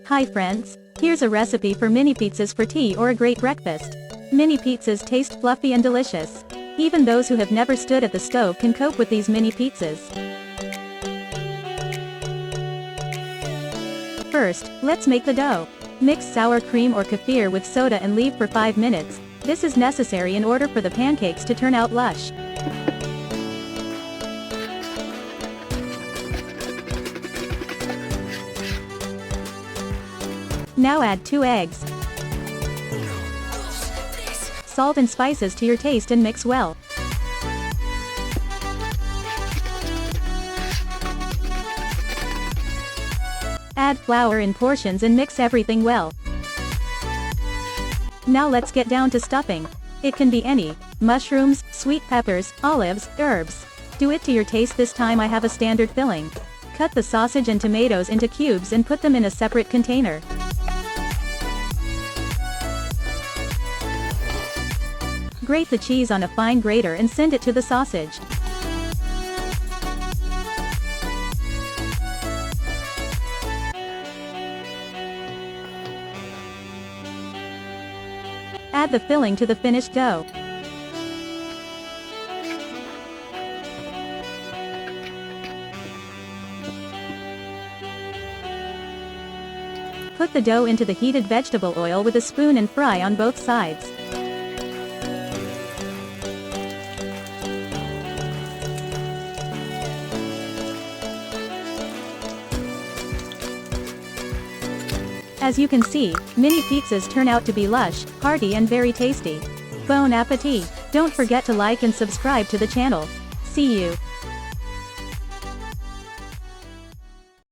Hi friends, here's a recipe for mini pizzas for tea or a great breakfast. Mini pizzas taste fluffy and delicious. Even those who have never stood at the stove can cope with these mini pizzas. First, let's make the dough. Mix sour cream or kefir with soda and leave for 5 minutes. This is necessary in order for the pancakes to turn out lush. Now add 2 eggs, salt and spices to your taste and mix well. Add flour in portions and mix everything well. Now let's get down to stuffing. It can be any: mushrooms, sweet peppers, olives, herbs. Do it to your taste. This time I have a standard filling. Cut the sausage and tomatoes into cubes and put them in a separate container. Grate the cheese on a fine grater and send it to the sausage. Add the filling to the finished dough. Put the dough into the heated vegetable oil with a spoon and fry on both sides. As you can see, mini pizzas turn out to be lush, hearty and very tasty. Bon appetit! Don't forget to like and subscribe to the channel. See you.